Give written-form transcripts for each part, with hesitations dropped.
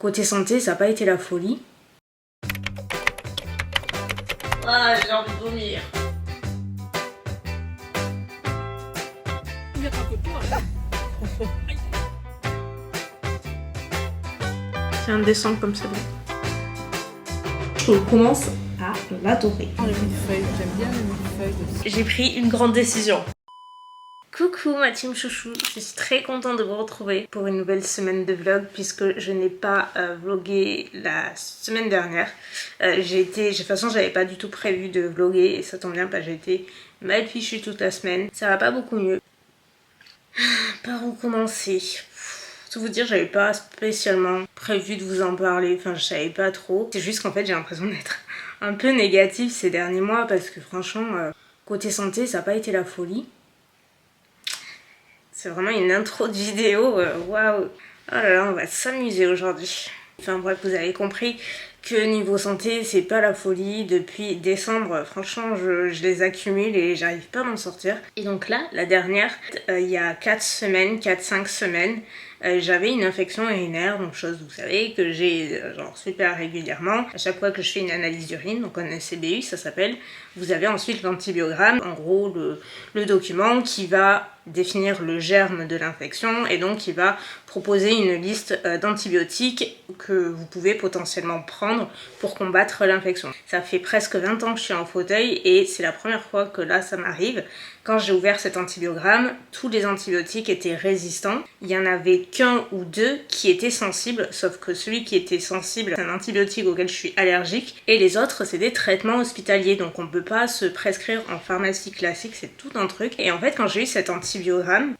Côté santé, ça n'a pas été la folie. Ah, j'ai envie de vomir. C'est indécent comme c'est bon. Je commence à l'adorer. Les millefeuilles, j'aime bien les millefeuilles aussi. J'ai pris une grande décision. Coucou ma team chouchou, je suis très contente de vous retrouver pour une nouvelle semaine de vlog puisque je n'ai pas vlogué la semaine dernière. De toute façon j'avais pas du tout prévu de vloguer et ça tombe bien parce que j'ai été mal fichue toute la semaine. Ça va pas beaucoup mieux. Par où commencer? Tout vous dire, j'avais pas spécialement prévu de vous en parler, enfin je savais pas trop. C'est juste qu'en fait j'ai l'impression d'être un peu négative ces derniers mois parce que franchement, côté santé ça n'a pas été la folie. C'est vraiment une intro de vidéo, waouh! Oh là là, on va s'amuser aujourd'hui. Enfin bref, vous avez compris que niveau santé, c'est pas la folie. Depuis décembre, franchement, je les accumule et j'arrive pas à m'en sortir. Et donc là, la dernière, il y a 4-5 semaines, j'avais une infection urinaire, donc chose, vous savez, que j'ai genre super régulièrement. À chaque fois que je fais une analyse d'urine, donc un SCBU, ça s'appelle, vous avez ensuite l'antibiogramme, en gros le document qui va définir le germe de l'infection et donc qui va proposer une liste d'antibiotiques que vous pouvez potentiellement prendre pour combattre l'infection. Ça fait presque 20 ans que je suis en fauteuil et c'est la première fois que là ça m'arrive. Quand j'ai ouvert cet antibiogramme, tous les antibiotiques étaient résistants. Il y en avait qu'un ou deux qui étaient sensibles, sauf que celui qui était sensible, c'est un antibiotique auquel je suis allergique, et les autres, c'est des traitements hospitaliers, donc on ne peut pas se prescrire en pharmacie classique, c'est tout un truc. Et en fait, quand j'ai eu cet antibiogramme,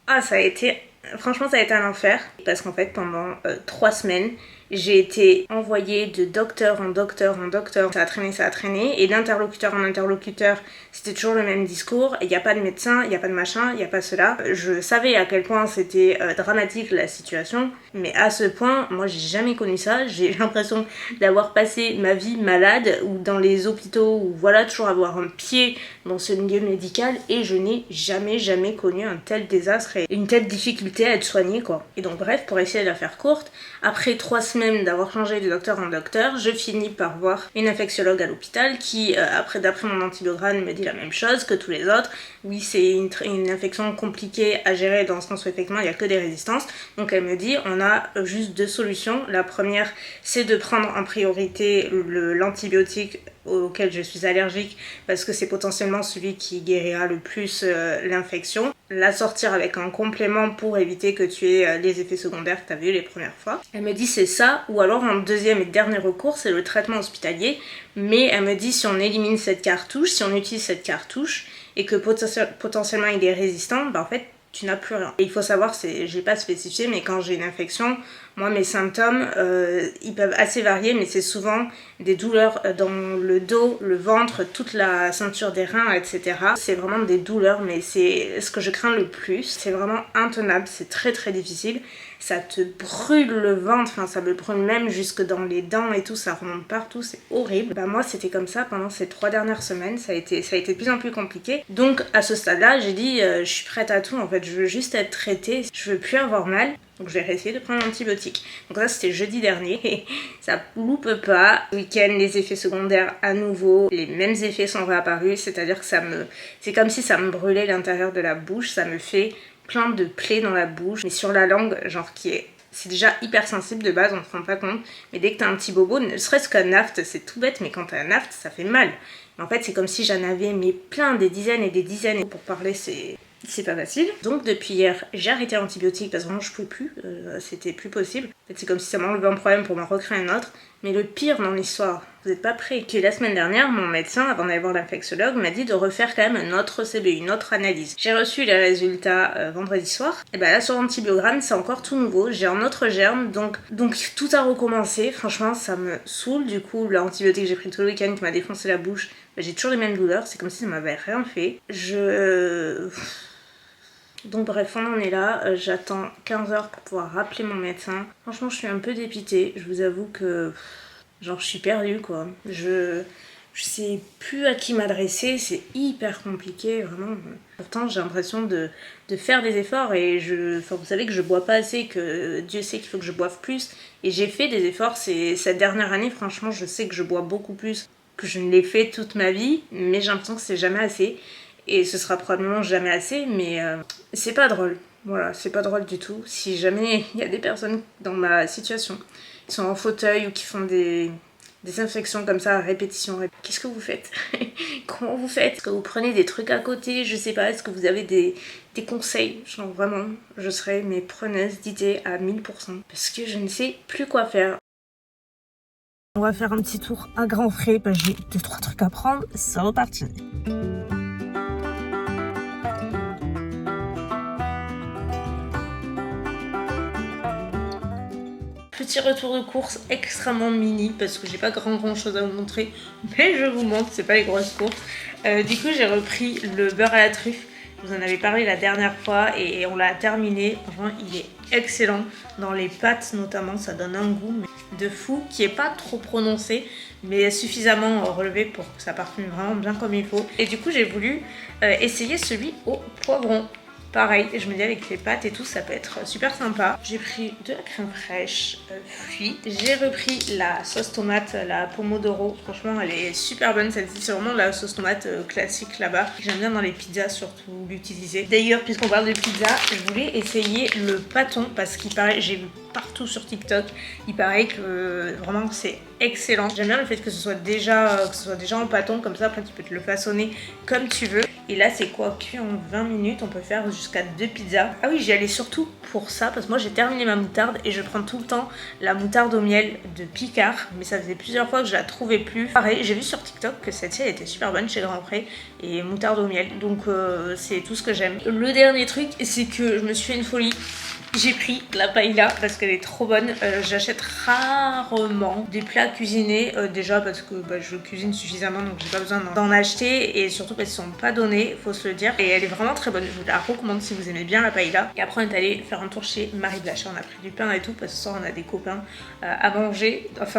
franchement, ça a été un enfer, parce qu'en fait, pendant 3 semaines, j'ai été envoyée de docteur en docteur en docteur. Ça a traîné. Et d'interlocuteur en interlocuteur, c'était toujours le même discours. Il n'y a pas de médecin, il n'y a pas de machin, il n'y a pas cela. Je savais à quel point c'était dramatique la situation. Mais à ce point, moi, j'ai jamais connu ça. J'ai l'impression d'avoir passé ma vie malade ou dans les hôpitaux ou voilà, toujours avoir un pied dans ce milieu médical. Et je n'ai jamais connu un tel désastre et une telle difficulté à être soignée, quoi. Et donc, bref, pour essayer de la faire courte, après 3 semaines d'avoir changé de docteur en docteur, je finis par voir une infectiologue à l'hôpital qui, d'après mon antibiogramme, me dit la même chose que tous les autres. Oui, c'est une infection compliquée à gérer dans le sens où effectivement il n'y a que des résistances. Donc elle me dit, on a juste 2 solutions. La première, c'est de prendre en priorité l'antibiotique auquel je suis allergique parce que c'est potentiellement celui qui guérira le plus l'infection. La sortir avec un complément pour éviter que tu aies les effets secondaires que tu avais eu les premières fois. Elle me dit c'est ça, ou alors un deuxième et dernier recours, c'est le traitement hospitalier. Mais elle me dit si on élimine cette cartouche, si on utilise cette cartouche et que potentiellement il est résistant, bah en fait tu n'as plus rien. Et il faut savoir, j'ai pas spécifié, mais quand j'ai une infection, moi mes symptômes, ils peuvent assez varier, mais c'est souvent des douleurs dans le dos, le ventre, toute la ceinture des reins, etc. C'est vraiment des douleurs, mais c'est ce que je crains le plus. C'est vraiment intenable, c'est très difficile. Ça te brûle le ventre, enfin ça me brûle même jusque dans les dents et tout, ça remonte partout, c'est horrible. Bah moi c'était comme ça pendant ces 3 dernières semaines, ça a été de plus en plus compliqué. Donc à ce stade-là, j'ai dit je suis prête à tout en fait, je veux juste être traitée, je veux plus avoir mal. Donc je vais réessayer de prendre l'antibiotique. Donc ça c'était jeudi dernier et ça loupe pas. Le week-end, les effets secondaires à nouveau, les mêmes effets sont réapparus, c'est-à-dire que c'est comme si ça me brûlait l'intérieur de la bouche, ça me fait plein de plaies dans la bouche, mais sur la langue, genre c'est déjà hyper sensible de base, on se rend pas compte, mais dès que t'as un petit bobo, ne serait-ce qu'un aft, c'est tout bête, mais quand t'as un aft, ça fait mal. Mais en fait, c'est comme si j'en avais plein, des dizaines et des dizaines. Pour parler, c'est pas facile. Donc depuis hier, j'ai arrêté l'antibiotique parce que vraiment je pouvais plus, c'était plus possible. En fait, c'est comme si ça m'enlevait un problème pour m'en recréer un autre. Mais le pire dans l'histoire, vous n'êtes pas prêts, que la semaine dernière, mon médecin, avant d'aller voir l'infectiologue, m'a dit de refaire quand même un autre CBU, une autre analyse. J'ai reçu les résultats vendredi soir. Et bah là sur l'antibiogramme, c'est encore tout nouveau. J'ai un autre germe, donc tout a recommencé. Franchement, ça me saoule. Du coup, l'antibiotique que j'ai pris tout le week-end qui m'a défoncé la bouche, bah, j'ai toujours les mêmes douleurs. C'est comme si ça m'avait rien fait. Donc bref, on en est là, j'attends 15 heures pour pouvoir rappeler mon médecin. Franchement, je suis un peu dépitée, je vous avoue que genre je suis perdue quoi. Je sais plus à qui m'adresser, c'est hyper compliqué, vraiment. Pourtant, j'ai l'impression de faire des efforts et vous savez que je bois pas assez, que Dieu sait qu'il faut que je boive plus. Et j'ai fait des efforts cette dernière année, franchement, je sais que je bois beaucoup plus que je ne l'ai fait toute ma vie, mais j'ai l'impression que c'est jamais assez. Et ce sera probablement jamais assez, mais c'est pas drôle. Voilà, c'est pas drôle du tout. Si jamais il y a des personnes dans ma situation qui sont en fauteuil ou qui font des infections comme ça à répétition, qu'est-ce que vous faites? Comment vous faites? Est-ce que vous prenez des trucs à côté? Je sais pas, est-ce que vous avez des conseils? Genre vraiment, je serais mes preneuses d'idées à 1000% parce que je ne sais plus quoi faire. On va faire un petit tour à grands frais parce que j'ai 2-3 trucs à prendre, c'est reparti. Petit retour de course extrêmement mini parce que j'ai pas grand chose à vous montrer, mais je vous montre, c'est pas les grosses courses. Du coup j'ai repris le beurre à la truffe, je vous en avais parlé la dernière fois et on l'a terminé. Enfin, il est excellent, dans les pâtes notamment, ça donne un goût de fou qui est pas trop prononcé mais suffisamment relevé pour que ça parfume vraiment bien comme il faut. Et du coup j'ai voulu essayer celui au poivron. Pareil, je me dis avec les pâtes et tout, ça peut être super sympa. J'ai pris de la crème fraîche cuite. J'ai repris la sauce tomate, la pomodoro. Franchement, elle est super bonne celle-ci. C'est vraiment la sauce tomate classique là-bas. J'aime bien dans les pizzas surtout l'utiliser. D'ailleurs, puisqu'on parle de pizza, je voulais essayer le pâton parce qu'il paraît, j'ai vu partout sur TikTok, il paraît que vraiment c'est excellent. J'aime bien le fait que ce soit déjà en pâton, comme ça après tu peux te le façonner comme tu veux. Et là c'est quoi, cuit en 20 minutes, on peut faire jusqu'à 2 pizzas. Ah oui, j'y allais surtout pour ça parce que moi j'ai terminé ma moutarde et je prends tout le temps la moutarde au miel de Picard, mais ça faisait plusieurs fois que je la trouvais plus. Pareil, j'ai vu sur TikTok que celle-ci elle était super bonne chez Grand Pré et moutarde au miel, donc c'est tout ce que j'aime. Le dernier truc, c'est que je me suis fait une folie. J'ai pris la paella parce qu'elle est trop bonne. J'achète rarement des plats cuisinés, déjà parce que je cuisine suffisamment donc j'ai pas besoin d'en acheter, et surtout parce qu'ils sont pas donnés, faut se le dire. Et elle est vraiment très bonne, je vous la recommande si vous aimez bien la paella. Et après on est allé faire un tour chez Marie Blacher, on a pris du pain et tout parce que ce soir on a des copains à manger, on fait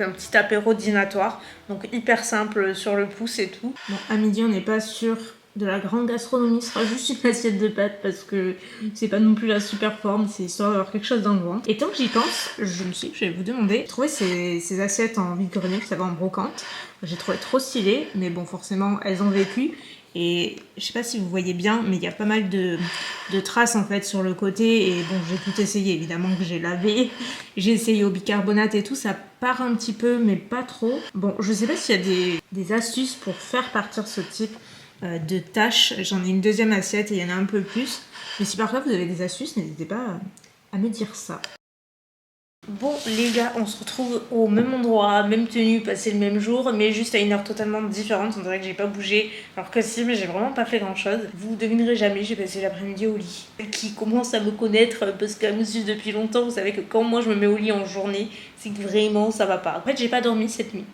un petit apéro dînatoire, donc hyper simple sur le pouce et tout. Bon, à midi on n'est pas sûr de la grande gastronomie, ce sera juste une assiette de pâtes parce que c'est pas non plus la super forme, c'est histoire d'avoir quelque chose dans le ventre. Et tant que j'y pense, je me suis dit que j'allais vous demander, j'ai trouvé ces assiettes en vide-grenier, ça va en brocante, j'ai trouvé trop stylé, mais bon forcément elles ont vécu. Et je sais pas si vous voyez bien, mais il y a pas mal de traces en fait sur le côté. Et bon, j'ai tout essayé, évidemment que j'ai lavé. J'ai essayé au bicarbonate et tout, ça part un petit peu, mais pas trop. Bon, je sais pas s'il y a des astuces pour faire partir ce type de tâches. J'en ai une deuxième assiette et il y en a un peu plus. Mais si par contre vous avez des astuces, n'hésitez pas à me dire ça. Bon les gars, on se retrouve au même endroit, même tenue, passé le même jour, mais juste à une heure totalement différente. On dirait que j'ai pas bougé, alors que si, mais j'ai vraiment pas fait grand chose. Vous devinerez jamais, j'ai passé l'après-midi au lit. Qui commence à me connaître, parce qu'elle me suit depuis longtemps, vous savez que quand moi je me mets au lit en journée, c'est que vraiment ça va pas. En fait j'ai pas dormi cette nuit,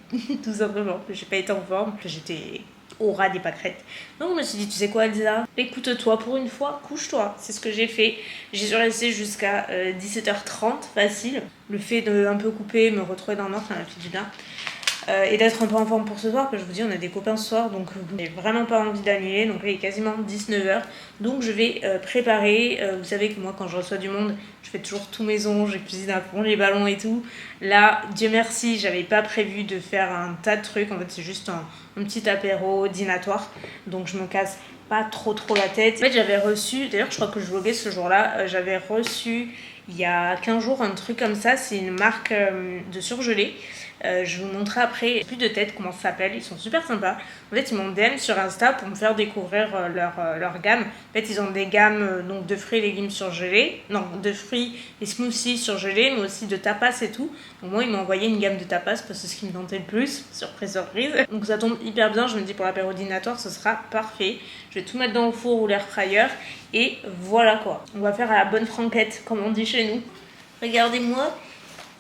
tout simplement. J'ai pas été en forme, j'étais au ras des pâquerettes. Donc je me suis dit, tu sais quoi Elsa, écoute-toi pour une fois, couche-toi. C'est ce que j'ai fait. J'ai dû rester jusqu'à 17h30 facile. Le fait de un peu couper, me retrouver dans le noir, ça m'a fait du bien. Et d'être un peu en forme pour ce soir, parce que je vous dis on a des copains ce soir, donc j'ai vraiment pas envie d'annuler. Donc là il est quasiment 19h, donc je vais préparer. Vous savez que moi quand je reçois du monde, je fais toujours tous mes ongles, je cuisine à fond les ballons et tout. Là, Dieu merci, j'avais pas prévu de faire un tas de trucs, en fait c'est juste un petit apéro dînatoire, donc je me casse pas trop la tête. En fait j'avais reçu, d'ailleurs je crois que je vloguais ce jour-là, j'avais reçu il y a 15 jours un truc comme ça, c'est une marque de surgelé. Je vous montrerai après, plus de tête comment ça s'appelle, ils sont super sympas. En fait ils m'ont DM sur Insta pour me faire découvrir leur gamme. En fait ils ont des gammes donc de fruits et légumes surgelés, non de fruits et smoothies surgelés, mais aussi de tapas et tout. Donc moi ils m'ont envoyé une gamme de tapas parce que c'est ce qui me tentait le plus, surprise. Donc ça tombe hyper bien, je me dis pour l'apéro dînatoire ce sera parfait. Je vais tout mettre dans le four ou l'air fryer et voilà quoi. On va faire à la bonne franquette comme on dit chez nous. Regardez-moi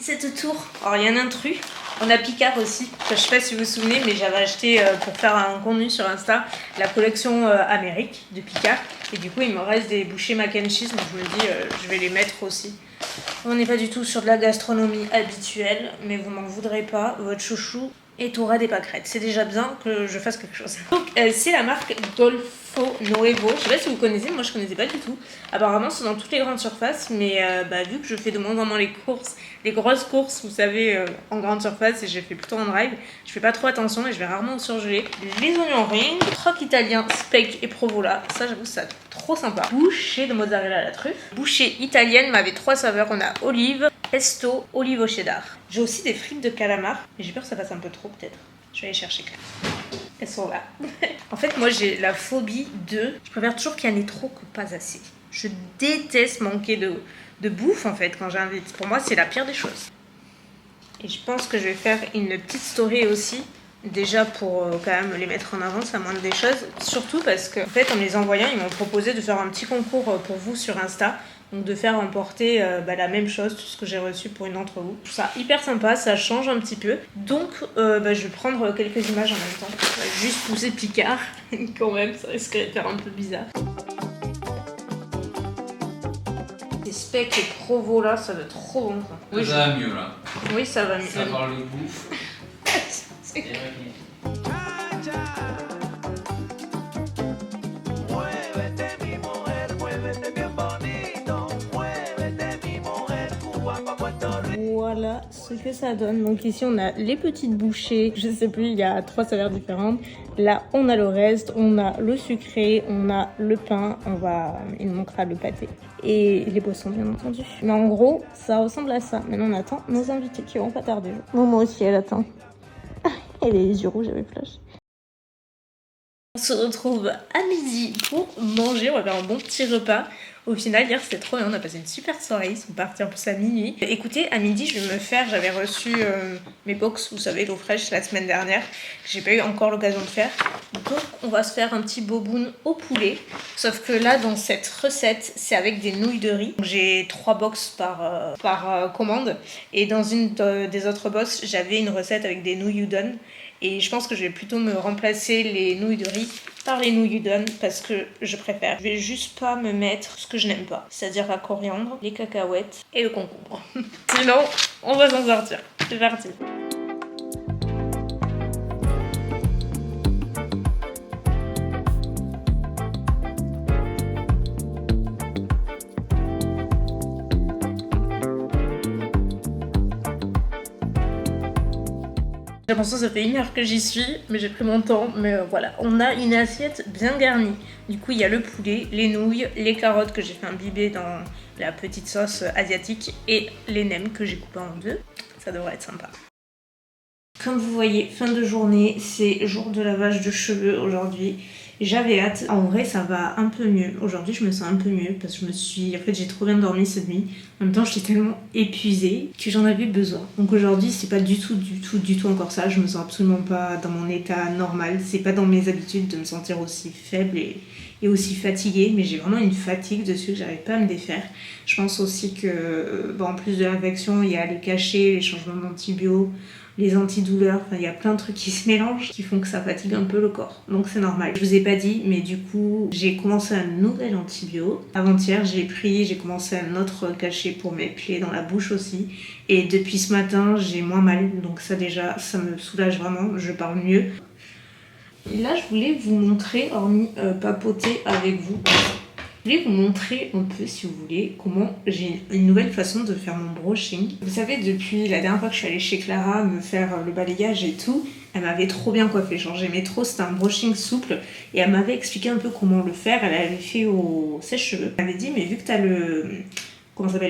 cette tour. Alors il y a un intrus. On a Picard aussi, je sais pas si vous vous souvenez, mais j'avais acheté pour faire un contenu sur Insta la collection Amérique de Picard. Et du coup il me reste des bouchées mac and cheese, donc je me dis je vais les mettre aussi. On n'est pas du tout sur de la gastronomie habituelle, mais vous m'en voudrez pas, votre chouchou et t'auras des pâquerettes. C'est déjà bien que je fasse quelque chose. Donc c'est la marque Golfo Nuevo. Je sais pas si vous connaissez, moi je connaissais pas du tout. Apparemment c'est dans toutes les grandes surfaces, mais vu que je fais de moins en moins les courses, les grosses courses, vous savez, en grande surface, et j'ai fait plutôt en drive, je fais pas trop attention et je vais rarement surgeler. Les oignons ring, croque italien, speck et provola, ça j'avoue ça trop sympa. Bouchée de mozzarella à la truffe. Bouchée italienne m'avait 3 saveurs, on a olive, pesto, olive au cheddar. J'ai aussi des frites de calamar, mais j'ai peur que ça fasse un peu trop peut-être. Je vais aller chercher Claire. Elles sont là. En fait, moi j'ai la phobie de... Je préfère toujours qu'il y en ait trop que pas assez. Je déteste manquer de bouffe en fait quand j'invite. Pour moi, c'est la pire des choses. Et je pense que je vais faire une petite story aussi. Déjà pour quand même les mettre en avant, c'est la moindre des choses. Surtout parce que en fait, en me les envoyant, ils m'ont proposé de faire un petit concours pour vous sur Insta. Donc de faire emporter la même chose, tout ce que j'ai reçu pour une d'entre vous. Je trouve ça hyper sympa, ça change un petit peu. Donc je vais prendre quelques images en même temps. Juste pousser Picard, quand même, ça risquerait de faire un peu bizarre. Les specs et provola, ça va être trop bon. Oui, ça va mieux là. Oui, ça va mieux. Ça parle de bouffe. C'est... Voilà ce que ça donne. Donc ici on a les petites bouchées, je sais plus, il y a 3 saveurs différentes. Là on a le reste, on a le sucré, on a le pain, il nous manquera le pâté et les boissons bien entendu. Mais en gros ça ressemble à ça. Maintenant on attend nos invités qui vont pas tarder. Bon, moi aussi elle attend. Elle a les yeux rouges avec flash. On se retrouve à midi pour manger, on va faire un bon petit repas. Au final, hier c'était trop bien, on a passé une super soirée, ils sont partis en plus à minuit. Écoutez, à midi je vais me faire, j'avais reçu mes box, vous savez, l'eau fraîche la semaine dernière, que j'ai pas eu encore l'occasion de faire. Donc on va se faire un petit boboon au poulet, sauf que là dans cette recette, c'est avec des nouilles de riz. J'ai 3 box par commande, et dans une des autres box, j'avais une recette avec des nouilles udon. Et je pense que je vais plutôt me remplacer les nouilles de riz par les nouilles udon parce que je préfère. Je vais juste pas me mettre ce que je n'aime pas, c'est-à-dire la coriandre, les cacahuètes et le concombre. Sinon, on va s'en sortir. C'est parti. J'ai l'impression que ça fait 1 heure que j'y suis, mais j'ai pris mon temps. Mais voilà, on a une assiette bien garnie. Du coup, il y a le poulet, les nouilles, les carottes que j'ai fait imbiber dans la petite sauce asiatique et les nems que j'ai coupés en 2. Ça devrait être sympa. Comme vous voyez, fin de journée, c'est jour de lavage de cheveux aujourd'hui. J'avais hâte. En vrai, ça va un peu mieux. Aujourd'hui, je me sens un peu mieux parce que en fait, j'ai trop bien dormi cette nuit. En même temps, j'étais tellement épuisée que j'en avais besoin. Donc aujourd'hui, c'est pas du tout encore ça. Je me sens absolument pas dans mon état normal. C'est pas dans mes habitudes de me sentir aussi faible et aussi fatiguée. Mais j'ai vraiment une fatigue dessus que j'arrive pas à me défaire. Je pense aussi que, en plus de l'infection, il y a les cachets, les changements d'antibiotiques, les antidouleurs, il y a plein de trucs qui se mélangent qui font que ça fatigue un peu le corps. Donc c'est normal. Je vous ai pas dit, mais du coup, j'ai commencé un nouvel antibio. Avant-hier, j'ai commencé un autre cachet pour mes plaies dans la bouche aussi. Et depuis ce matin, j'ai moins mal. Donc ça déjà, ça me soulage vraiment. Je parle mieux. Et là, je voulais vous montrer, hormis papoter avec vous, je voulais vous montrer un peu, si vous voulez, comment j'ai une nouvelle façon de faire mon brushing. Vous savez, depuis la dernière fois que je suis allée chez Clara me faire le balayage et tout, elle m'avait trop bien coiffé. Genre, j'aimais trop, c'était un brushing souple. Et elle m'avait expliqué un peu comment le faire. Elle avait fait au sèche-cheveux. Elle m'avait dit, mais vu que t'as le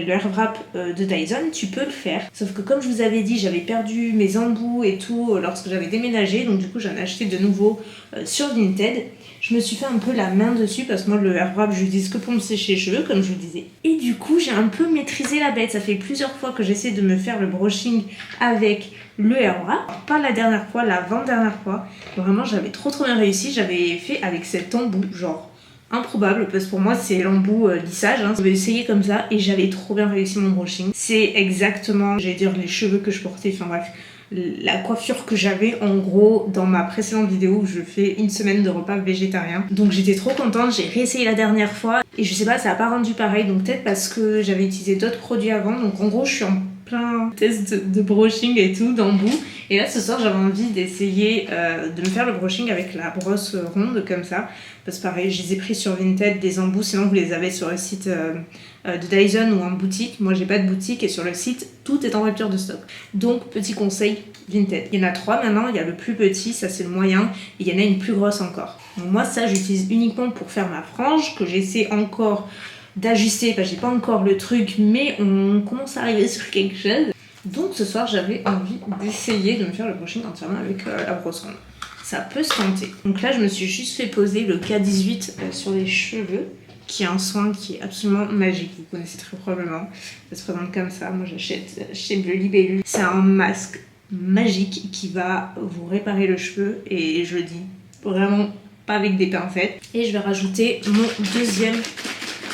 air wrap de Dyson, tu peux le faire. Sauf que comme je vous avais dit, j'avais perdu mes embouts et tout lorsque j'avais déménagé. Donc du coup, j'en ai acheté de nouveau sur Vinted. Je me suis fait un peu la main dessus parce que moi le air wrap je l'utilise que pour me sécher les cheveux comme je vous disais. Et du coup j'ai un peu maîtrisé la bête. Ça fait plusieurs fois que j'essaie de me faire le brushing avec le air wrap. Pas la dernière fois, l'avant-dernière fois. Vraiment j'avais trop bien réussi. J'avais fait avec cet embout genre improbable parce que pour moi c'est l'embout lissage. J'avais essayé comme ça et j'avais trop bien réussi mon brushing. C'est exactement, j'allais dire les cheveux que je portais, enfin bref. La coiffure que j'avais en gros dans ma précédente vidéo où je fais une semaine de repas végétarien. Donc j'étais trop contente, j'ai réessayé la dernière fois et je sais pas, ça a pas rendu pareil, donc peut-être parce que j'avais utilisé d'autres produits avant. Donc en gros je suis en plein de tests de brushing et tout, d'embout. Et là, ce soir, j'avais envie d'essayer de me faire le brushing avec la brosse ronde comme ça. Parce que pareil, je les ai pris sur Vinted, des embouts, sinon vous les avez sur le site de Dyson ou en boutique. Moi, j'ai pas de boutique et sur le site, tout est en rupture de stock. Donc, petit conseil, Vinted. Il y en a 3 maintenant, il y a le plus petit, ça c'est le moyen, et il y en a une plus grosse encore. Donc moi, ça, j'utilise uniquement pour faire ma frange, que j'essaie encore d'ajuster, j'ai pas encore le truc, mais on commence à arriver sur quelque chose. Donc ce soir, j'avais envie d'essayer de me faire le brushing entièrement avec la brosse ronde. Ça peut se tenter. Donc là, je me suis juste fait poser le K18 sur les cheveux, qui est un soin qui est absolument magique. Vous connaissez très probablement. Ça se présente comme ça. Moi, j'achète chez Bleu Libellule. C'est un masque magique qui va vous réparer le cheveu, et je le dis vraiment pas avec des pincettes. Et je vais rajouter mon deuxième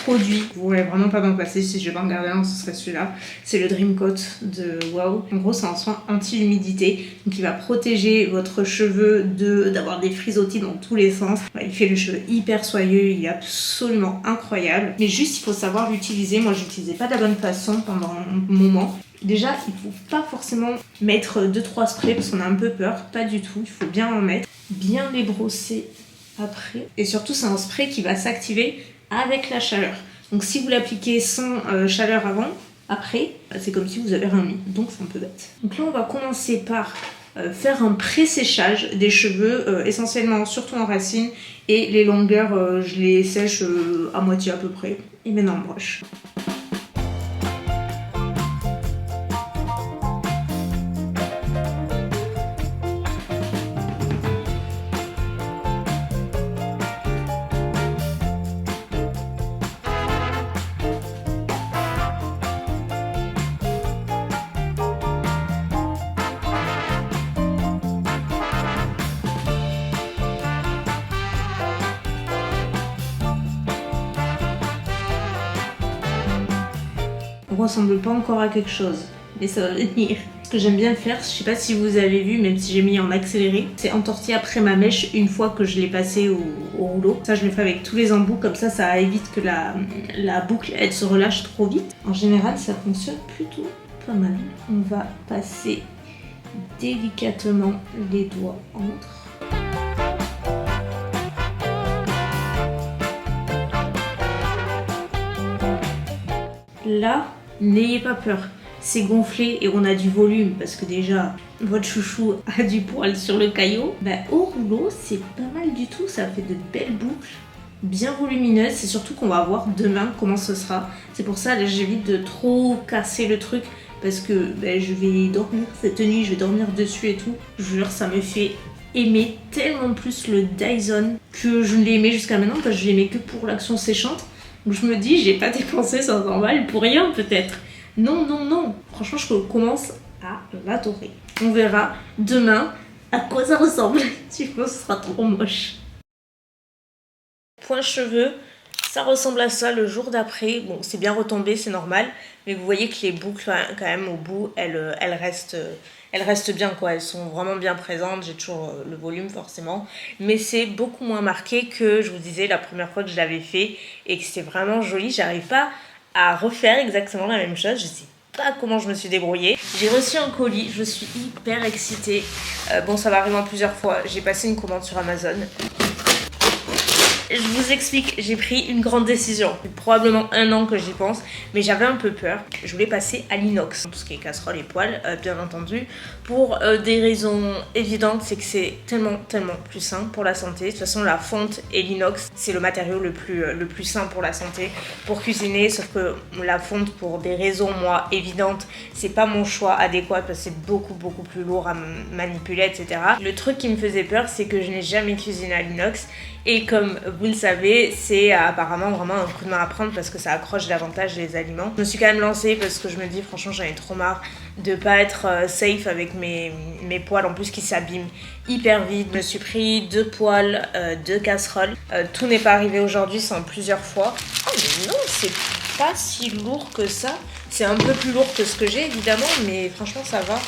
produit. Vous voulez vraiment pas m'en passer, si je vais pas en garder un, ce serait celui-là. C'est le Dream Coat de Wow. En gros, c'est un soin anti-humidité, donc il va protéger votre cheveu d'avoir des frisottis dans tous les sens. Il fait le cheveu hyper soyeux, il est absolument incroyable. Mais juste, il faut savoir l'utiliser. Moi, je l'utilisais pas de la bonne façon pendant un moment. Déjà, il faut pas forcément mettre 2-3 sprays parce qu'on a un peu peur. Pas du tout, il faut bien en mettre. Bien les brosser après. Et surtout, c'est un spray qui va s'activer avec la chaleur. Donc si vous l'appliquez sans chaleur avant, après, c'est comme si vous avez rien mis. Donc c'est un peu bête. Donc là, on va commencer par faire un pré-séchage des cheveux, essentiellement surtout en racines. Et les longueurs, je les sèche à moitié à peu près. Et maintenant, on broche. Ressemble pas encore à quelque chose, mais ça va venir. Ce que j'aime bien faire, je sais pas si vous avez vu, même si j'ai mis en accéléré, c'est entortiller après ma mèche une fois que je l'ai passée au rouleau. Ça, je le fais avec tous les embouts, comme ça évite que la boucle elle se relâche trop vite. En général, ça fonctionne plutôt pas mal. On va passer délicatement les doigts entre. Là, n'ayez pas peur, c'est gonflé et on a du volume parce que déjà votre chouchou a du poil sur le caillot. Au rouleau, c'est pas mal du tout, ça fait de belles boucles, bien volumineuses. C'est surtout qu'on va voir demain comment ce sera. C'est pour ça, là, j'évite de trop casser le truc parce que je vais dormir cette nuit, je vais dormir dessus et tout. Je vous jure, ça me fait aimer tellement plus le Dyson que je ne l'ai aimé jusqu'à maintenant parce que je l'aimais que pour l'action séchante. Donc je me dis, j'ai pas dépensé 500 balles pour rien peut-être. Non, non, non. Franchement, je commence à l'adorer. On verra demain à quoi ça ressemble. Sinon, ce sera trop moche. Point cheveux, ça ressemble à ça le jour d'après. Bon, c'est bien retombé, c'est normal. Mais vous voyez que les boucles, quand même, au bout, elles restent bien, quoi. Elles sont vraiment bien présentes. J'ai toujours le volume, forcément. Mais c'est beaucoup moins marqué que, je vous disais, la première fois que je l'avais fait. Et que c'est vraiment joli. J'arrive pas à refaire exactement la même chose. Je sais pas comment je me suis débrouillée. J'ai reçu un colis. Je suis hyper excitée. Bon, ça va arriver en plusieurs fois. J'ai passé une commande sur Amazon. Je vous explique, j'ai pris une grande décision. C'est probablement 1 an que j'y pense, mais j'avais un peu peur. Je voulais passer à l'inox, tout ce qui est casserole et poêle, bien entendu, pour des raisons évidentes, c'est que c'est tellement plus sain pour la santé. De toute façon, la fonte et l'inox, c'est le matériau le plus sain pour la santé, pour cuisiner, sauf que la fonte, pour des raisons, moi, évidentes, c'est pas mon choix adéquat, parce que c'est beaucoup plus lourd à manipuler, etc. Le truc qui me faisait peur, c'est que je n'ai jamais cuisiné à l'inox, et comme vous le savez, c'est apparemment vraiment un coup de main à prendre parce que ça accroche davantage les aliments. Je me suis quand même lancée parce que je me dis franchement j'en ai trop marre de pas être safe avec mes poêles en plus qui s'abîment hyper vite. Je me suis pris 2 poêles, 2 casseroles. Tout n'est pas arrivé aujourd'hui, c'est en plusieurs fois. Oh mais non, c'est pas si lourd que ça. C'est un peu plus lourd que ce que j'ai évidemment, mais franchement ça va.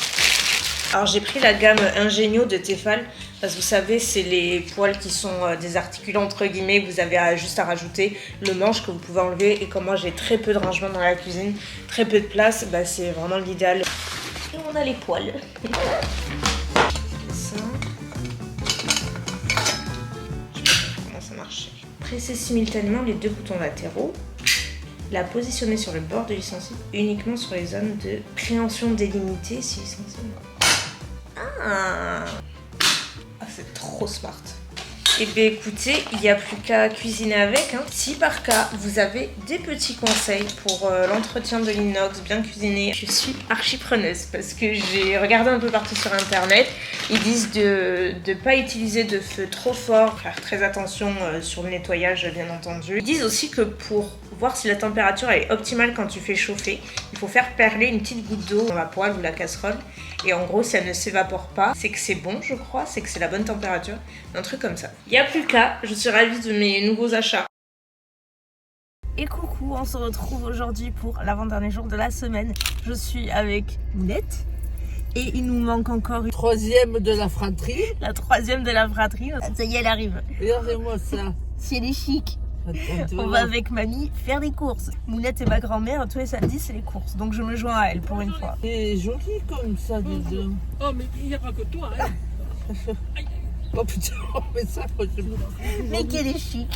Alors j'ai pris la gamme Ingenio de Tefal Parce que vous savez, c'est les poils qui sont désarticulés entre guillemets, vous avez juste à rajouter le manche que vous pouvez enlever. Et comme moi j'ai très peu de rangement dans la cuisine, très peu de place, bah, c'est vraiment l'idéal. Et on a les poils. Ça. Je sais pas comment ça marche. Presser simultanément les deux boutons latéraux. La positionner sur le bord de l'ustensile uniquement sur les zones de préhension délimitées si l'ustensile. Ah, c'est trop smart. Et bien écoutez, il n'y a plus qu'à cuisiner avec. Hein. Si par cas vous avez des petits conseils pour l'entretien de l'inox bien cuisiné, je suis archi preneuse parce que j'ai regardé un peu partout sur internet. Ils disent de ne pas utiliser de feu trop fort, faire très attention sur le nettoyage bien entendu. Ils disent aussi que pour voir si la température est optimale quand tu fais chauffer, il faut faire perler une petite goutte d'eau dans la poêle ou la casserole. Et en gros, si elle ne s'évapore pas, c'est que c'est bon, je crois, c'est que c'est la bonne température, un truc comme ça. Il n'y a plus qu'à, je suis ravie de mes nouveaux achats. Et coucou, on se retrouve aujourd'hui pour l'avant-dernier jour de la semaine. Je suis avec Moulette et il nous manque encore une Troisième de la fratrie. la troisième de la fratrie. Ça y est, elle arrive. Regardez-moi ça. Si elle est chic. Attends, On va avec mamie faire des courses. Moulette et ma grand-mère, tous les samedis, c'est les courses. Donc je me joins à elle pour une fois. C'est joli comme ça, dis donc. Oh, mais il n'y a pas que toi, hein. Oh putain, mais ça, moi, je me... Mais qu'elle est chic.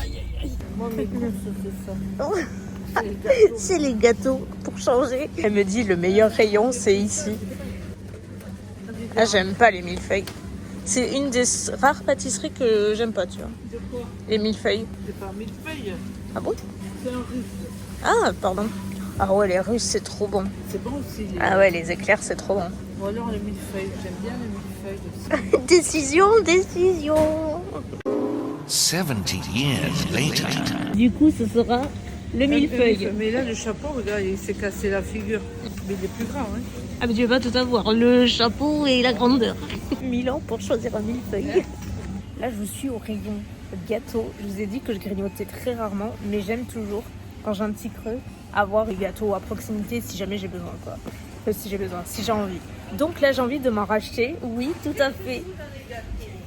Moi, mes courses, c'est ça. C'est les gâteaux pour changer. Elle me dit le meilleur rayon c'est ici. Ah, j'aime pas les millefeuilles. C'est une des rares pâtisseries que j'aime pas, tu vois. De quoi? Les millefeuilles. C'est pas millefeuille. Ah bon? C'est un russe. Ah, pardon. Ah ouais, les russes c'est trop bon. C'est bon aussi. Les... Ah ouais, les éclairs c'est trop bon. Ou alors les millefeuilles. J'aime bien les millefeuilles aussi. Décision. 70 years later. Du coup, ce sera le millefeuille. Mais là, le chapeau, regarde, il s'est cassé la figure. Mais il est plus grand, hein. Ah mais tu veux pas tout avoir, le chapeau et la grandeur. 1000 ans pour choisir un millefeuille. Là je suis au rayon gâteau. Je vous ai dit que je grignotais très rarement, mais j'aime toujours, quand j'ai un petit creux, avoir les gâteaux à proximité si jamais j'ai besoin quoi. Si j'ai envie. Donc là j'ai envie de m'en racheter, oui tout à fait.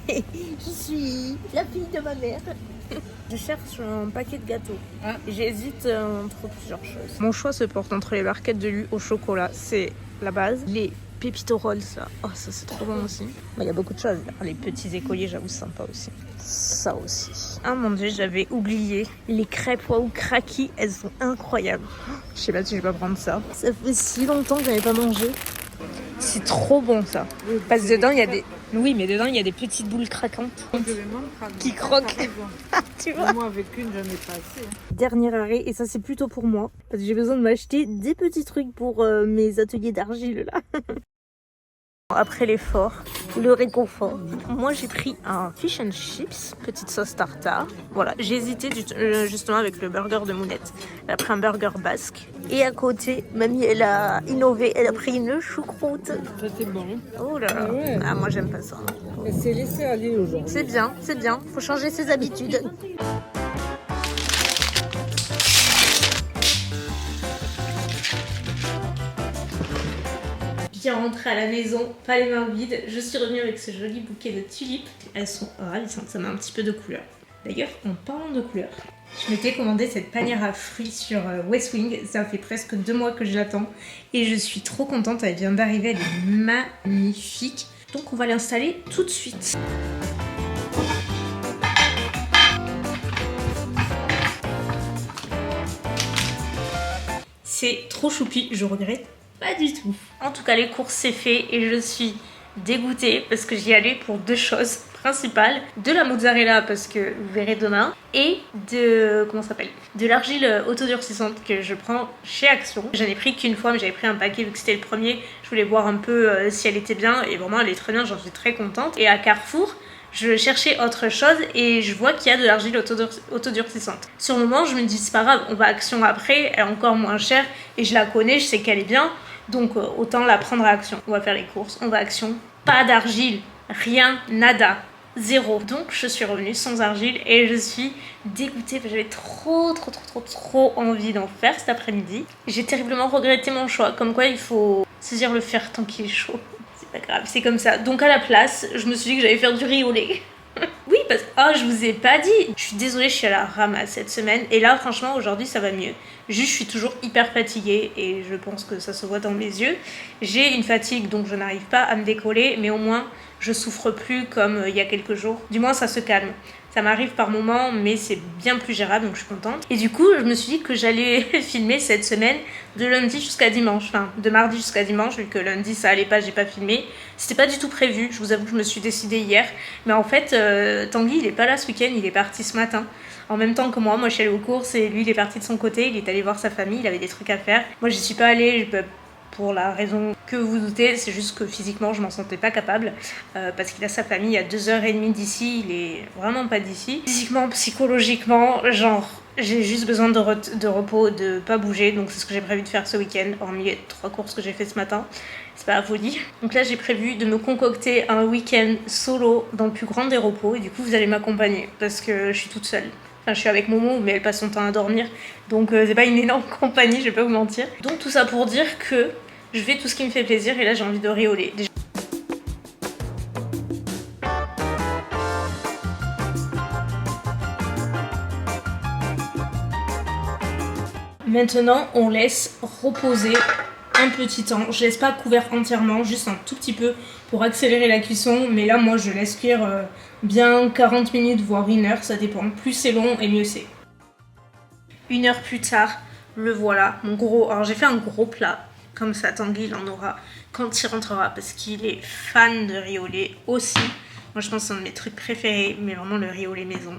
Je suis la fille de ma mère. Je cherche un paquet de gâteaux. J'hésite entre plusieurs choses. Mon choix se porte entre les barquettes de lait au chocolat, c'est la base. Les pépito rolls, ça, oh, ça c'est trop bon aussi. Il y a beaucoup de choses. Les petits écoliers, j'avoue, sympa aussi. Ça aussi. Ah mon dieu, j'avais oublié. Les crêpes waouh craquis, elles sont incroyables. Je sais pas si je vais pas prendre ça. Ça fait si longtemps que j'avais pas mangé. C'est trop bon ça. Parce que dedans il y a des... Oui, mais dedans il y a des petites boules craquantes qui croquent. Tu vois. Moi, avec une, j'en ai pas assez. Hein. Dernier arrêt, et ça c'est plutôt pour moi. Parce que j'ai besoin de m'acheter des petits trucs pour mes ateliers d'argile là. Après l'effort, le réconfort, moi j'ai pris un fish and chips, petite sauce tartare. Voilà, j'ai hésité justement avec le burger de Moulette. Elle a pris un burger basque. Et à côté, mamie elle a innové, elle a pris une choucroute. Ça, c'est bon. Oh là là, Ah ouais. Ah moi j'aime pas ça. Elle s'est laissée aller aujourd'hui. C'est bien, faut changer ses habitudes. Bien rentrée à la maison, pas les mains vides. Je suis revenue avec ce joli bouquet de tulipes. Elles sont ravissantes, ça met un petit peu de couleur. D'ailleurs, en parlant de couleur, je m'étais commandé cette panière à fruits sur West Wing. Ça fait presque 2 mois que je l'attends. Et je suis trop contente, elle vient d'arriver, elle est magnifique. Donc on va l'installer tout de suite. C'est trop choupi, je regrette pas du tout. En tout cas, les courses c'est fait et je suis dégoûtée parce que j'y allais pour 2 choses principales. De la mozzarella parce que vous verrez demain et de, comment ça s'appelle, de l'argile autodurcissante que je prends chez Action. J'en ai pris qu'une fois mais j'avais pris un paquet vu que c'était le premier. Je voulais voir un peu si elle était bien et vraiment elle est très bien, j'en suis très contente. Et à Carrefour, je cherchais autre chose et je vois qu'il y a de l'argile autodurcissante. Sur le moment, je me dis c'est pas grave, on va à Action après, elle est encore moins chère et je la connais, je sais qu'elle est bien. Donc autant la prendre à Action. On va faire les courses, on va à Action. Pas d'argile, rien, nada, zéro. Donc je suis revenue sans argile et je suis dégoûtée. J'avais trop envie d'en faire cet après-midi. J'ai terriblement regretté mon choix. Comme quoi il faut saisir le fer tant qu'il est chaud. C'est pas grave, c'est comme ça. Donc à la place, je me suis dit que j'allais faire du riz au lait. Oui, parce que je vous ai pas dit. Je suis désolée, je suis à la ramasse cette semaine. Et là, franchement, aujourd'hui, ça va mieux. Juste, je suis toujours hyper fatiguée et je pense que ça se voit dans mes yeux. J'ai une fatigue, donc je n'arrive pas à me décoller, mais au moins, je souffre plus comme il y a quelques jours. Du moins, ça se calme. Ça m'arrive par moments, mais c'est bien plus gérable, donc je suis contente. Et du coup, je me suis dit que j'allais filmer cette semaine de lundi jusqu'à dimanche. Enfin, de mardi jusqu'à dimanche, vu que lundi, ça allait pas, j'ai pas filmé. C'était pas du tout prévu, je vous avoue que je me suis décidée hier. Mais en fait, Tanguy, il est pas là ce week-end, il est parti ce matin. En même temps que moi je suis allée aux courses et lui, il est parti de son côté, il est allé voir sa famille, il avait des trucs à faire. Moi, j'y suis pas allée, pour la raison que vous doutez, c'est juste que physiquement je m'en sentais pas capable parce qu'il a sa famille à 2h30 d'ici, il est vraiment pas d'ici. Physiquement, psychologiquement, genre j'ai juste besoin de repos, de pas bouger, donc c'est ce que j'ai prévu de faire ce week-end, hormis les 3 courses que j'ai fait ce matin. C'est pas la folie. Donc là j'ai prévu de me concocter un week-end solo dans le plus grand des repos et du coup vous allez m'accompagner parce que je suis toute seule. Enfin, je suis avec Momo, mais elle passe son temps à dormir. Donc c'est pas une énorme compagnie, je vais pas vous mentir. Donc tout ça pour dire que je fais tout ce qui me fait plaisir et là j'ai envie de rioler. Maintenant, on laisse reposer un petit temps. Je laisse pas couvert entièrement, juste un tout petit peu pour accélérer la cuisson. Mais là, moi, je laisse cuire bien 40 minutes, voire 1 heure, ça dépend. Plus c'est long et mieux c'est. 1 heure plus tard, le voilà, mon gros... Alors j'ai fait un gros plat, comme ça, Tanguy il en aura quand il rentrera, parce qu'il est fan de riz au lait aussi. Moi je pense que c'est un de mes trucs préférés, mais vraiment le riz au lait maison.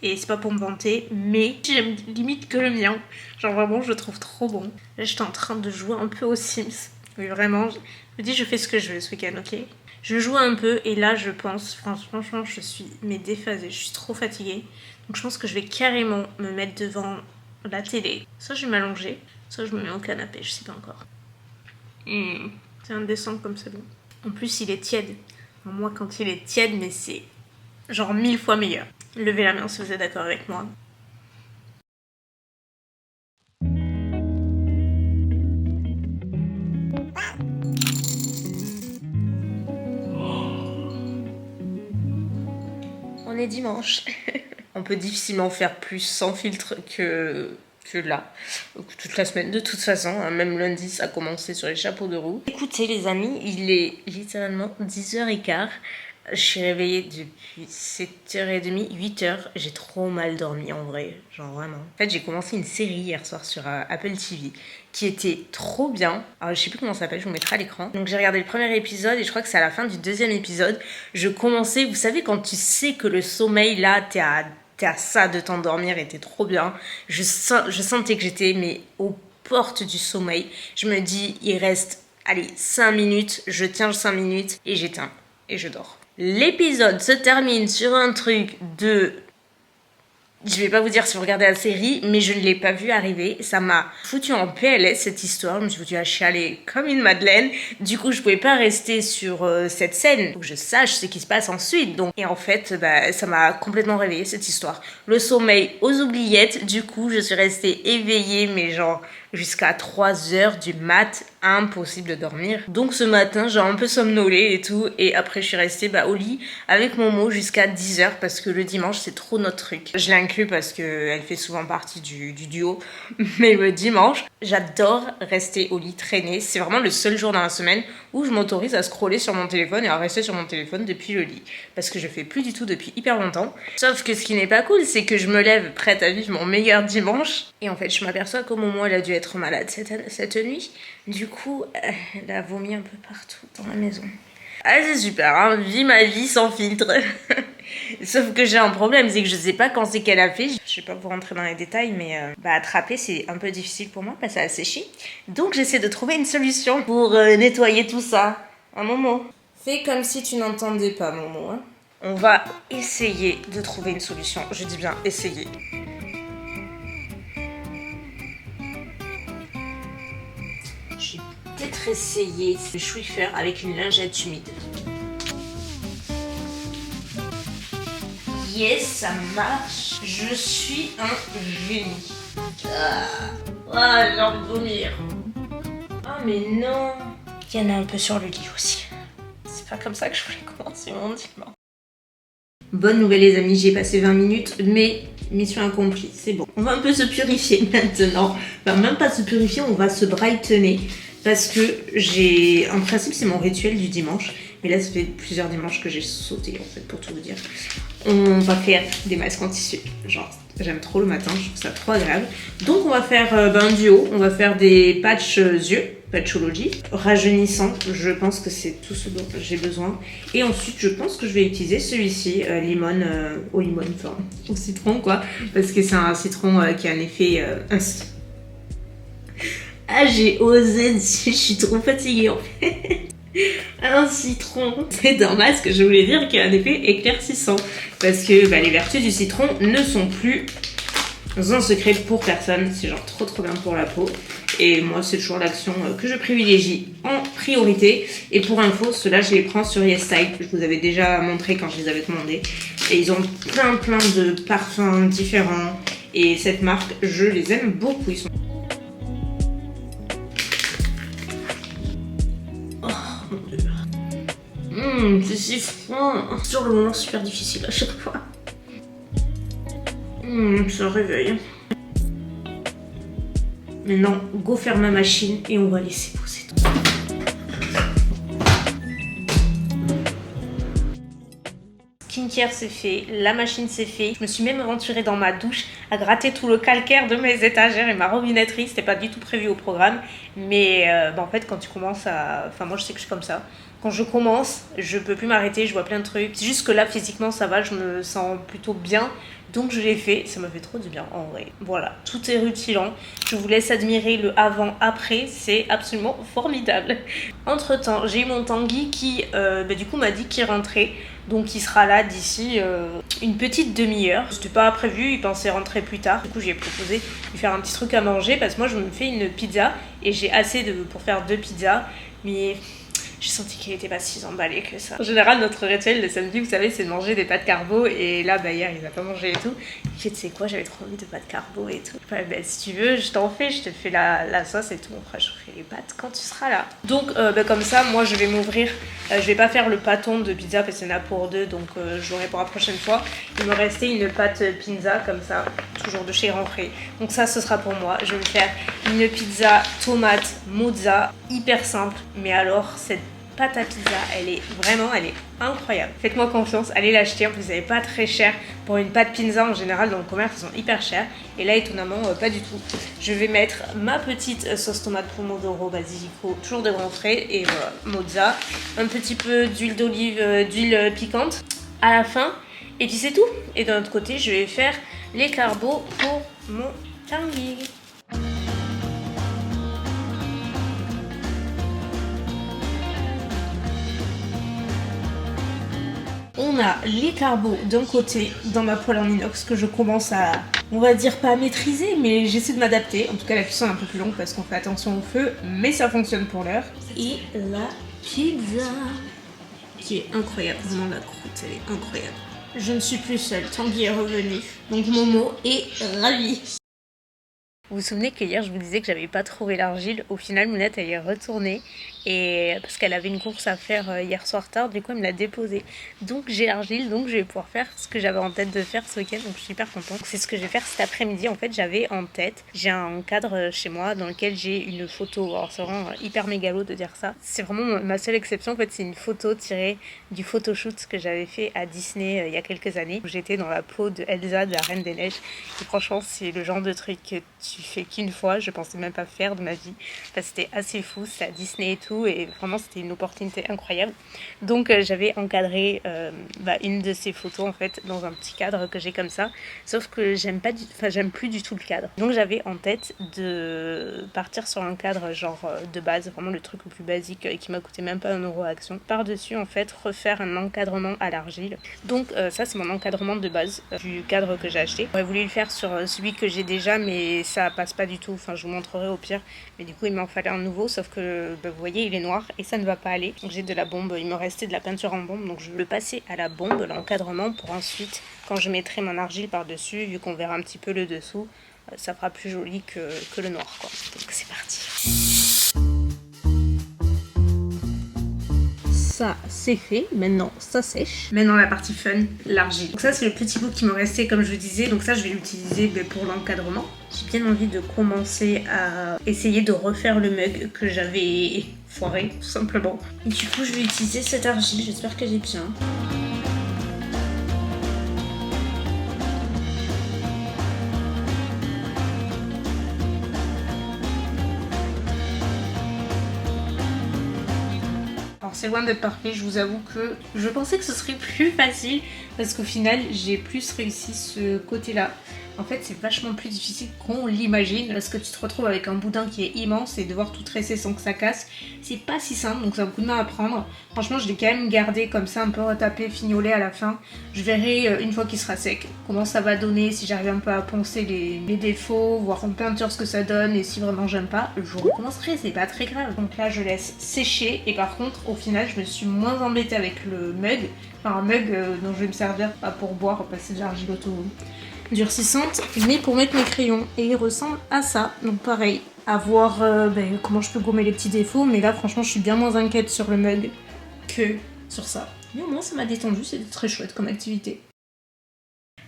Et c'est pas pour me vanter, mais j'aime limite que le mien. Genre vraiment, je le trouve trop bon. Là, j'étais en train de jouer un peu aux Sims. Mais vraiment, je me dis, je fais ce que je veux ce week-end, ok? Je joue un peu et là, je pense, franchement, je suis déphasée. Je suis trop fatiguée. Donc je pense que je vais carrément me mettre devant la télé. Soit je vais m'allonger, soit je me mets au canapé, je sais pas encore. C'est indécent comme c'est bon. En plus, il est tiède. Alors, moi, quand il est tiède, mais c'est genre 1000 fois meilleur. Levez la main si vous êtes d'accord avec moi. On est dimanche. On peut difficilement faire plus sans filtre que là. Toute la semaine de toute façon. Hein, même lundi, ça a commencé sur les chapeaux de roue. Écoutez les amis, il est littéralement 10h15. Je suis réveillée depuis 7h30, 8h. J'ai trop mal dormi en vrai, genre vraiment. En fait, j'ai commencé une série hier soir sur Apple TV qui était trop bien. Alors, je sais plus comment ça s'appelle, je vous mettrai à l'écran. Donc, j'ai regardé le premier épisode et je crois que c'est à la fin du 2e épisode. Je commençais, vous savez, quand tu sais que le sommeil là, t'es à ça de t'endormir et t'es trop bien. Je sentais que j'étais aux portes du sommeil. Je me dis, il reste, allez, 5 minutes. Je tiens 5 minutes et j'éteins et je dors. L'épisode se termine sur un truc de... Je vais pas vous dire si vous regardez la série, mais je ne l'ai pas vu arriver. Ça m'a foutu en PLS cette histoire. Je me suis foutue à chialer comme une madeleine. Du coup, je pouvais pas rester sur cette scène. Faut que je sache ce qui se passe ensuite. Donc, et en fait, ça m'a complètement réveillée cette histoire. Le sommeil aux oubliettes. Du coup, je suis restée éveillée, mais genre jusqu'à 3h du mat. Impossible de dormir. Donc ce matin, j'ai un peu somnolé et tout. Et après, je suis restée au lit avec Momo jusqu'à 10h parce que le dimanche, c'est trop notre truc. Je l'ai inclus parce qu'elle fait souvent partie du duo. Mais le dimanche, j'adore rester au lit traîner. C'est vraiment le seul jour dans la semaine où je m'autorise à scroller sur mon téléphone et à rester sur mon téléphone depuis le lit. Parce que je fais plus du tout depuis hyper longtemps. Sauf que ce qui n'est pas cool, c'est que je me lève prête à vivre mon meilleur dimanche. Et en fait, je m'aperçois qu'au moment où elle a dû être malade cette nuit, du coup, elle a vomi un peu partout dans la maison. Ah, c'est super, hein, vis ma vie sans filtre. Sauf que j'ai un problème, c'est que je sais pas quand c'est qu'elle a fait. Je vais pas vous rentrer dans les détails, mais attraper c'est un peu difficile pour moi parce que ça a séché. Donc j'essaie de trouver une solution pour nettoyer tout ça. Un Momo. Fais comme si tu n'entendais pas, Momo. Hein. On va essayer de trouver une solution. Je dis bien essayer. Je vais peut-être essayer le Swiffer avec une lingette humide. Yes, ça marche. Je suis un génie. J'ai envie de vomir. Ah mais non. Il y en a un peu sur le lit aussi. pas comme ça que je voulais commencer mon dimanche. Bonne nouvelle les amis, j'ai passé 20 minutes, mais mission accomplie, c'est bon. On va un peu se purifier maintenant. Enfin, même pas se purifier, on va se brightenner. Parce que en principe c'est mon rituel du dimanche. Mais là ça fait plusieurs dimanches que j'ai sauté en fait, pour tout vous dire. On va faire des masques en tissu. Genre, j'aime trop le matin, je trouve ça trop agréable. Donc on va faire un duo, on va faire des patchs yeux. Patchology, rajeunissant, je pense que c'est tout ce dont j'ai besoin. Et ensuite, je pense que je vais utiliser celui-ci, limon, au limon, enfin, au citron quoi, parce que c'est un citron qui a un effet Ah, j'ai osé, je suis trop fatiguée en fait. Un citron, c'est un masque, je voulais dire, qui a un effet éclaircissant, parce que les vertus du citron ne sont plus un secret pour personne, c'est genre trop bien pour la peau. Et moi, c'est toujours l'action que je privilégie en priorité. Et pour info, ceux-là, je les prends sur YesStyle. Je vous avais déjà montré quand je les avais commandés. Et ils ont plein de parfums différents. Et cette marque, je les aime beaucoup. Ils sont... Oh mon dieu. C'est si froid. C'est toujours le moment super difficile à chaque fois. Ça réveille. Maintenant, go faire ma machine et on va laisser poser tout. Skincare c'est fait, la machine c'est fait. Je me suis même aventurée dans ma douche à gratter tout le calcaire de mes étagères et ma robinetterie. C'était pas du tout prévu au programme. Mais en fait, quand tu commences à... Enfin, moi je sais que je suis comme ça. Quand je commence, je peux plus m'arrêter, je vois plein de trucs. C'est juste que là, physiquement, ça va, je me sens plutôt bien. Donc je l'ai fait, ça m'a fait trop du bien en vrai. Voilà, tout est rutilant. Je vous laisse admirer le avant-après, c'est absolument formidable. Entre temps, j'ai eu mon Tanguy qui du coup m'a dit qu'il rentrait. Donc il sera là d'ici une petite demi-heure. C'était pas prévu, il pensait rentrer plus tard. Du coup j'ai proposé de lui faire un petit truc à manger parce que moi je me fais une pizza et j'ai assez pour faire 2 pizzas. Mais... j'ai senti qu'il était pas si emballé que ça. En général, notre rituel le samedi, vous savez, c'est de manger des pâtes carbo. Et là, hier, il a pas mangé et tout. Et tu sais quoi, j'avais trop envie de pâtes carbo et tout. Si tu veux, je t'en fais, je te fais la sauce et tout. On fera chauffer les pâtes quand tu seras là. Donc, comme ça, moi, je vais m'ouvrir. Je vais pas faire le pâton de pizza parce qu'il y en a pour 2. Donc, j'aurai pour la prochaine fois. Il me restait une pâte pizza comme ça, toujours de chez Grand Frais. Donc ça, ce sera pour moi. Je vais me faire une pizza tomate mozza, hyper simple. Mais alors, cette pâte à pizza, elle est incroyable. Faites-moi confiance, allez l'acheter. En plus, elle n'est pas très chère. Pour une pâte pizza, en général, dans le commerce, elles sont hyper chères. Et là, étonnamment, pas du tout. Je vais mettre ma petite sauce tomate pomodoro basilico, toujours de Grand Frais. Et voilà, mozza. Un petit peu d'huile d'olive, d'huile piquante à la fin. Et puis c'est tout. Et d'un autre côté, je vais faire les carbos pour mon Tanguy. On a les carbos d'un côté dans ma poêle en inox que je commence à, on va dire pas à maîtriser, mais j'essaie de m'adapter. En tout cas la cuisson est un peu plus longue parce qu'on fait attention au feu, mais ça fonctionne pour l'heure. Et la pizza qui est incroyable, vraiment la croûte elle est incroyable. Je ne suis plus seule, Tanguy est revenu, donc Momo est ravie. Vous vous souvenez que hier je vous disais que j'avais pas trouvé l'argile. Au final Mounette elle y est retournée et parce qu'elle avait une course à faire hier soir tard, du coup elle me l'a déposée. Donc j'ai l'argile, donc je vais pouvoir faire ce que j'avais en tête de faire ce week-end, donc je suis hyper contente. C'est ce que je vais faire cet après-midi. En fait j'avais en tête, j'ai un cadre chez moi dans lequel j'ai une photo. Alors c'est vraiment hyper mégalo de dire ça. C'est vraiment ma seule exception en fait, c'est une photo tirée du photoshoot que j'avais fait à Disney il y a quelques années. J'étais dans la peau de Elsa de la Reine des Neiges et franchement c'est le genre de truc que tu fais qu'une fois, je pensais même pas faire de ma vie. Enfin, c'était assez fou, c'était à Disney et tout, et vraiment c'était une opportunité incroyable. Donc j'avais encadré une de ces photos en fait dans un petit cadre que j'ai comme ça, sauf que j'aime plus du tout le cadre. Donc j'avais en tête de partir sur un cadre genre de base, vraiment le truc le plus basique qui m'a coûté même pas 1 € à Action. Par-dessus en fait refaire un encadrement à l'argile. Donc ça c'est mon encadrement de base du cadre que j'ai acheté. J'aurais voulu le faire sur celui que j'ai déjà, mais ça passe pas du tout, enfin je vous montrerai au pire, mais du coup il m'en fallait un nouveau, sauf que vous voyez il est noir et ça ne va pas aller. Donc j'ai de la bombe, il me restait de la peinture en bombe, donc je vais le passer à la bombe, l'encadrement, pour ensuite quand je mettrai mon argile par dessus, vu qu'on verra un petit peu le dessous, ça fera plus joli que le noir quoi. Donc c'est parti. ça c'est fait, maintenant ça sèche. Maintenant la partie fun, l'argile. Donc ça c'est le petit bout qui me restait comme je vous disais, donc ça je vais l'utiliser pour l'encadrement. J'ai bien envie de commencer à essayer de refaire le mug que j'avais foiré tout simplement. Et du coup je vais utiliser cette argile, j'espère qu'elle est bien. C'est loin d'être parfait, je vous avoue que je pensais que ce serait plus facile parce qu'au final j'ai plus réussi ce côté là. En fait c'est vachement plus difficile qu'on l'imagine parce que tu te retrouves avec un boudin qui est immense et devoir tout tresser sans que ça casse. C'est pas si simple donc ça a beaucoup de mal à prendre. Franchement je l'ai quand même gardé comme ça un peu retapé, fignolé à la fin. Je verrai une fois qu'il sera sec comment ça va donner, si j'arrive un peu à poncer les défauts, voir en peinture ce que ça donne et si vraiment j'aime pas, je recommencerai, c'est pas très grave. Donc là je laisse sécher et par contre au final je me suis moins embêtée avec le mug. Enfin un mug dont je vais me servir pas pour boire, passer de l'argile auto durcissante, mais pour mettre mes crayons. Et il ressemble à ça. Donc pareil, à voir comment je peux gommer les petits défauts. Mais là franchement je suis bien moins inquiète sur le mug que sur ça. Mais au moins ça m'a détendu, c'était très chouette comme activité.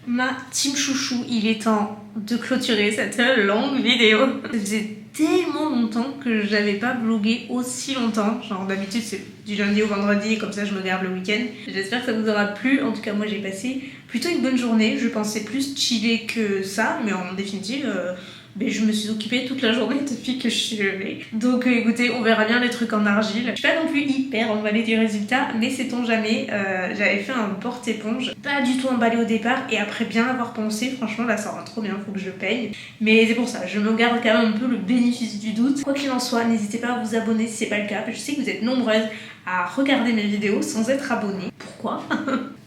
Ma team chouchou, il est temps de clôturer cette longue vidéo. Ça faisait tellement longtemps que j'avais pas vlogué aussi longtemps. Genre d'habitude c'est du lundi au vendredi, comme ça je me garde le week-end. J'espère que ça vous aura plu. En tout cas moi j'ai passé plutôt une bonne journée. Je pensais plus chiller que ça, mais en définitive je me suis occupée toute la journée depuis que je suis levée. Donc écoutez, on verra bien les trucs en argile. Je suis pas non plus hyper emballée du résultat, mais sait-on jamais. J'avais fait un porte-éponge, pas du tout emballé au départ, et après bien l'avoir pensé, franchement là ça rend trop bien, faut que je le peigne. Mais c'est pour ça, je me garde quand même un peu le bénéfice du doute. Quoi qu'il en soit, n'hésitez pas à vous abonner si c'est pas le cas. Je sais que vous êtes nombreuses à regarder mes vidéos sans être abonnées. Pourquoi?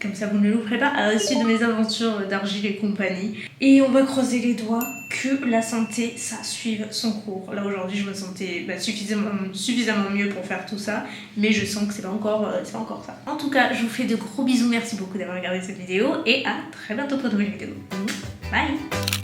Comme ça vous ne louperez pas à la suite de mes aventures d'argile et compagnie. Et on va croiser les doigts que la santé ça suive son cours. Là aujourd'hui je me sentais suffisamment mieux pour faire tout ça, mais je sens que c'est pas encore ça. En tout cas je vous fais de gros bisous, merci beaucoup d'avoir regardé cette vidéo et à très bientôt pour de nouvelles vidéos. Bye.